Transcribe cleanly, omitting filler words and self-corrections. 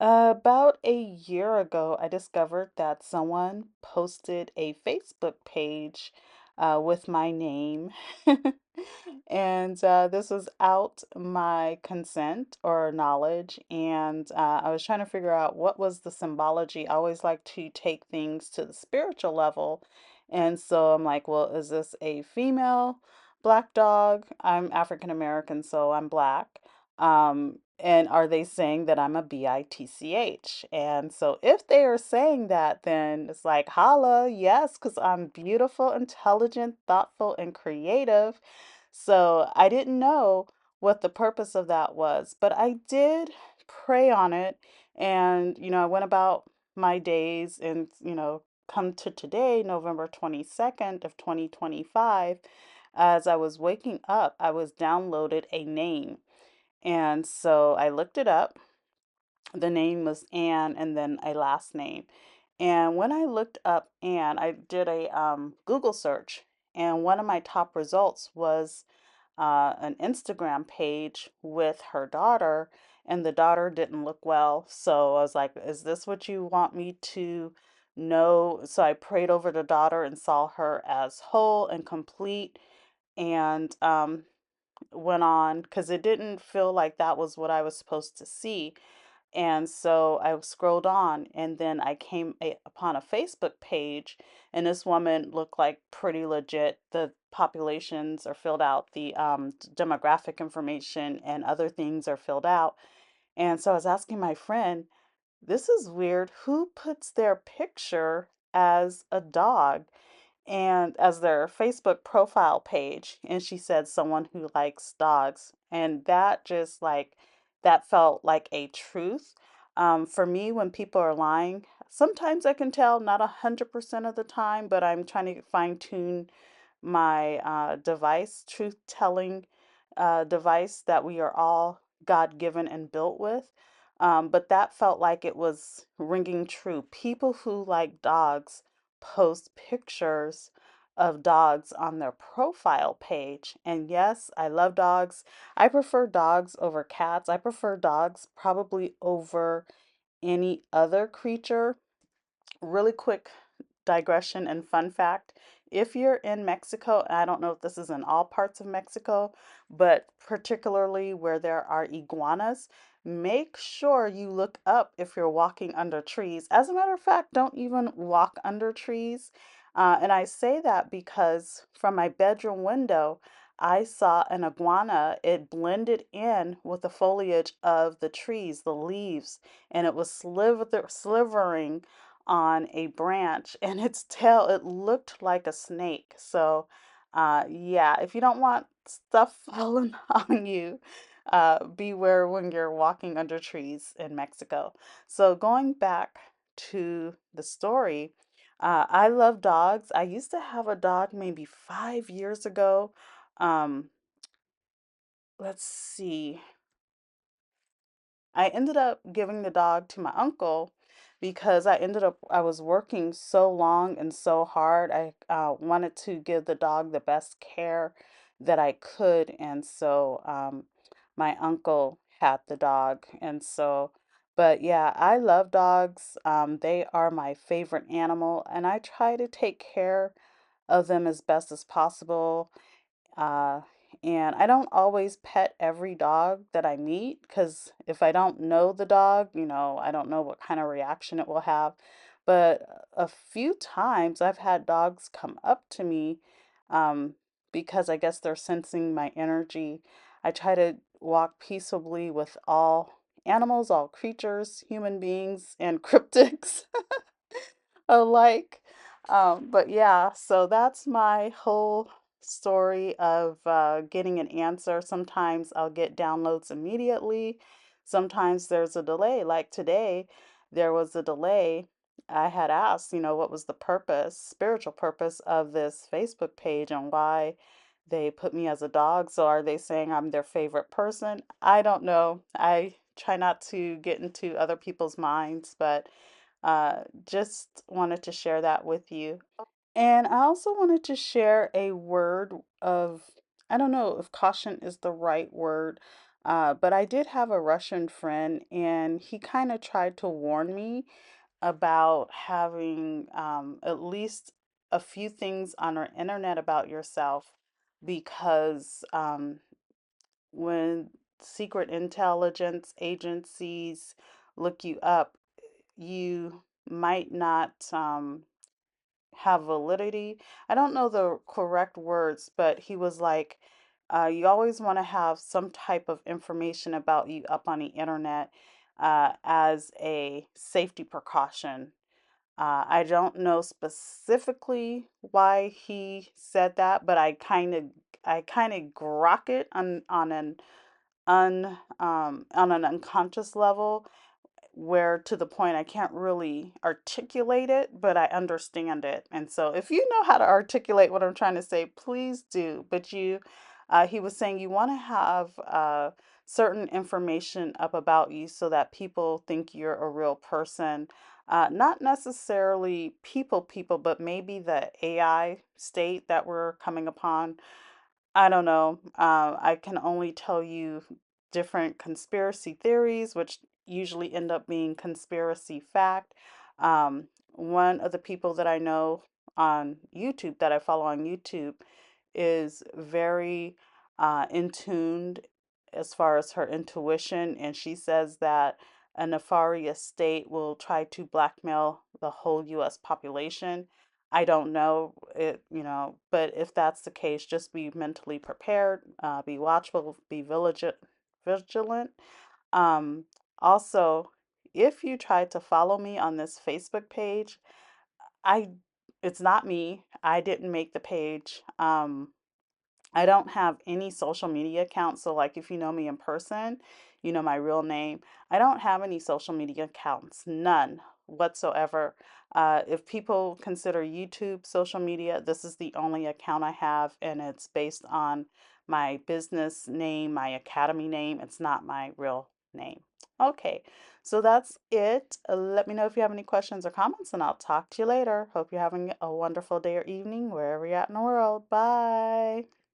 About a year ago, I discovered that someone posted a Facebook page with my name. And this was out my consent or knowledge. And I was trying to figure out what was the symbology. I always like to take things to the spiritual level. And so I'm like, well, is this a female black dog? I'm African American, so I'm black. And are they saying that I'm a bitch? And so if they are saying that, then it's like, holla, yes, because I'm beautiful, intelligent, thoughtful, and creative. So I didn't know what the purpose of that was, but I did pray on it. And, I went about my days and, come to today, November 22nd of 2025, as I was waking up, I was downloaded a name. And so I looked it up. The name was Anne and then a last name. And when I looked up Anne, I did a Google search, and one of my top results was an Instagram page with her daughter, and the daughter didn't look well. So I was like, is this what you want me to know? So I prayed over the daughter and saw her as whole and complete. And went on because it didn't feel like that was what I was supposed to see. And so I scrolled on, and then I came upon a Facebook page, and this woman looked like pretty legit. The populations are filled out, the demographic information and other things are filled out. And so I was asking my friend, this is weird. Who puts their picture as a dog? And as their Facebook profile page, and she said someone who likes dogs. And that just that felt like a truth. For me, when people are lying, sometimes I can tell, not 100% of the time, but I'm trying to fine tune my device, truth telling device that we are all God given and built with. But that felt like it was ringing true. People who like dogs post pictures of dogs on their profile page. And yes, I love dogs. I prefer dogs over cats. I prefer dogs probably over any other creature. Really quick digression and fun fact. If you're in Mexico, and I don't know if this is in all parts of Mexico, but particularly where there are iguanas, make sure you look up if you're walking under trees. As a matter of fact, don't even walk under trees. And I say that because from my bedroom window, I saw an iguana. It blended in with the foliage of the trees, the leaves, and it was slivering on a branch, and its tail, it looked like a snake. So yeah, if you don't want stuff falling on you, beware when you're walking under trees in Mexico. So going back to the story, I love dogs. I used to have a dog maybe 5 years ago. um let's see, I ended up giving the dog to my uncle because I was working so long and so hard. I wanted to give the dog the best care that I could. And so my uncle had the dog. And so, but yeah, I love dogs. They are my favorite animal, and I try to take care of them as best as possible. Uh, and I don't always pet every dog that I meet because if I don't know the dog, I don't know what kind of reaction it will have. But a few times I've had dogs come up to me um, because I guess they're sensing my energy. I try to walk peaceably with all animals, all creatures, human beings, and cryptics alike. But yeah, so that's my whole story of getting an answer. Sometimes I'll get downloads immediately. Sometimes there's a delay. Like today, there was a delay. I had asked, what was the purpose, spiritual purpose of this Facebook page and why they put me as a dog. So are they saying I'm their favorite person? I don't know. I try not to get into other people's minds, but just wanted to share that with you. And I also wanted to share a word of, I don't know if caution is the right word, But I did have a Russian friend, and he kind of tried to warn me about having at least a few things on our internet about yourself because when secret intelligence agencies look you up, you might not have validity. I don't know the correct words, but he was like, you always want to have some type of information about you up on the internet as a safety precaution. I don't know specifically why he said that, but I kind of grok it on an unconscious level, where to the point I can't really articulate it, but I understand it. And so if you know how to articulate what I'm trying to say, please do. But he was saying you want to have certain information up about you so that people think you're a real person. Not necessarily people, but maybe the AI state that we're coming upon. I don't know. I can only tell you different conspiracy theories, which usually end up being conspiracy fact. One of the people that I know on YouTube, that I follow on YouTube, is very in tuned as far as her intuition, and she says that a nefarious state will try to blackmail the whole US population. I don't know it, but if that's the case, just be mentally prepared, be watchful, be vigilant. Um, Also, if you try to follow me on this Facebook page, I, it's not me. I didn't make the page. I don't have any social media accounts. So, like, if you know me in person, you know my real name. I don't have any social media accounts, none whatsoever. If people consider YouTube social media, this is the only account I have, and it's based on my business name, my academy name. It's not my real name. Okay, so that's it. Let me know if you have any questions or comments, and I'll talk to you later. Hope you're having a wonderful day or evening wherever you're at in the world. Bye.